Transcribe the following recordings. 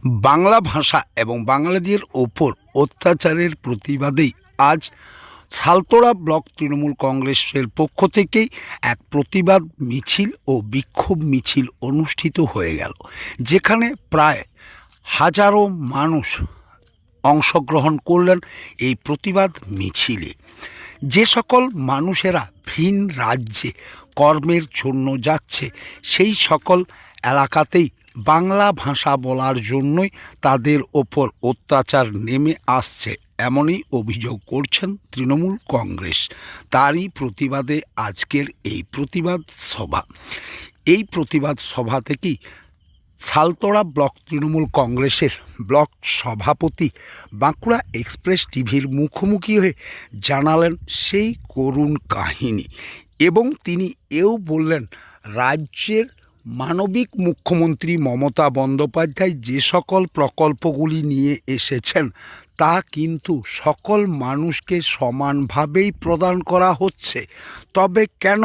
বাংলা ভাষা এবং বাঙালিদের ওপর অত্যাচারের প্রতিবাদেই আজ সালতোড়া ব্লক তৃণমূল কংগ্রেসের পক্ষ থেকেই এক প্রতিবাদ মিছিল ও বিক্ষোভ মিছিল অনুষ্ঠিত হয়ে গেল, যেখানে প্রায় হাজারো মানুষ অংশগ্রহণ করলেন এই প্রতিবাদ মিছিলে। যে সকল মানুষেরা ভিন রাজ্যে কর্মের জন্য যাচ্ছে, সেই সকল এলাকাতেই বাংলা ভাষা বলার জন্যই তাদের ওপর অত্যাচার নেমে আসছে, এমনই অভিযোগ করছেন তৃণমূল কংগ্রেস। তারই প্রতিবাদে আজকের এই প্রতিবাদ সভা। এই প্রতিবাদ সভা থেকেই সালতোড়া ব্লক তৃণমূল কংগ্রেসের ব্লক সভাপতি বাঁকুড়া এক্সপ্রেস টিভির মুখোমুখি হয়ে জানালেন সেই করুণ কাহিনী, এবং তিনি এও বললেন, রাজ্যের মানবিক মুখ্যমন্ত্রী মমতা বন্দ্যোপাধ্যায় যে সকল প্রকল্পগুলি নিয়ে এসেছেন তা কিন্তু সকল মানুষকে সমানভাবেই প্রদান করা হচ্ছে, তবে কেন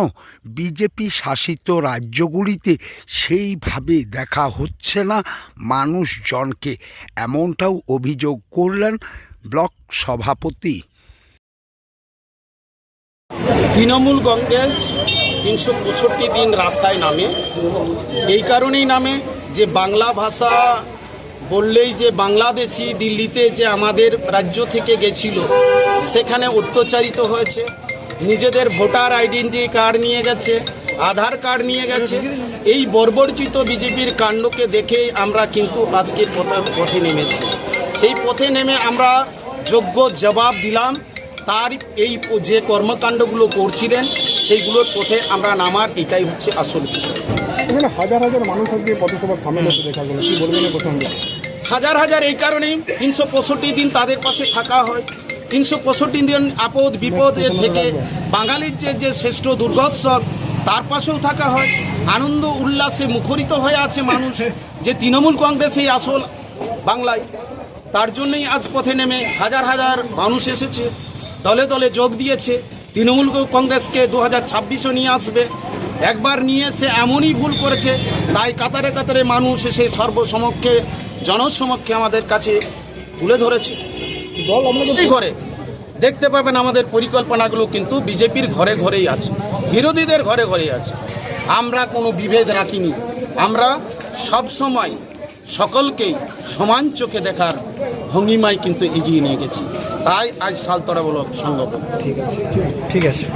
বিজেপি শাসিত রাজ্যগুলিতে সেইভাবে দেখা হচ্ছে না মানুষজনকে, এমনটাও অভিযোগ করলেন ব্লক সভাপতি। তৃণমূল কংগ্রেস ৩৬৫ দিন রাস্তায় নামে, এই কারণেই নামে যে বাংলা ভাষা বললেই যে বাংলাদেশি দিল্লিতে যে আমাদের রাজ্য থেকে গেছিল সেখানে অত্যাচারিত হয়েছে, নিজেদের ভোটার আইডেন্টি কার্ড নিয়ে গেছে, আধার কার্ড নিয়ে গেছে। এই বর্বরচিত বিজেপির কাণ্ডকে দেখে আমরা কিন্তু আজকে পথে নেমেছি। সেই পথে নেমে আমরা যোগ্য জবাব দিলাম। তার এই যে কর্মকাণ্ডগুলো করছিলেন সেইগুলোর পথে আমরা নামার এটাই হচ্ছে আসল বিষয়। এখানে হাজার হাজার মানুষ আজকে পথসভা সামিল হতে দেখা গেল, কি বলবেন এই প্রসঙ্গে? হাজার হাজার এই কারণেই ৩৬৫ দিন তাদের পাশে থাকা হয়। ৩৬৫ দিন আপদ বিপদ থেকে বাঙালির যে শ্রেষ্ঠ দুর্গোৎসব তার পাশেও থাকা হয়। আনন্দ উল্লাসে মুখরিত হয়ে আছে মানুষ যে তৃণমূল কংগ্রেসই আসল বাংলায়। তার জন্যই আজ পথে নেমে হাজার হাজার মানুষ এসেছে, দলে দলে যোগ দিয়েছে। তৃণমূল কংগ্রেসকে 2026ও নিয়ে আসবে। একবার নিয়ে এসে এমনই ভুল করেছে, তাই কাতারে কাতারে মানুষ এসে সর্বসমক্ষে জনসমক্ষে আমাদের কাছে তুলে ধরেছে। দল আমাদের ঘরে দেখতে পাবেন আমাদের পরিকল্পনাগুলো কিন্তু বিজেপির ঘরে ঘরেই আছে, বিরোধীদের ঘরে ঘরেই আছে। আমরা কোনো বিভেদ রাখিনি, আমরা সবসময় সকলকেই সমান চোখে দেখার ভঙ্গিমায় কিন্তু এগিয়ে নিয়ে গেছি। তাই আজ সালতোড়া ব্লক সংগঠন। ঠিক আছে।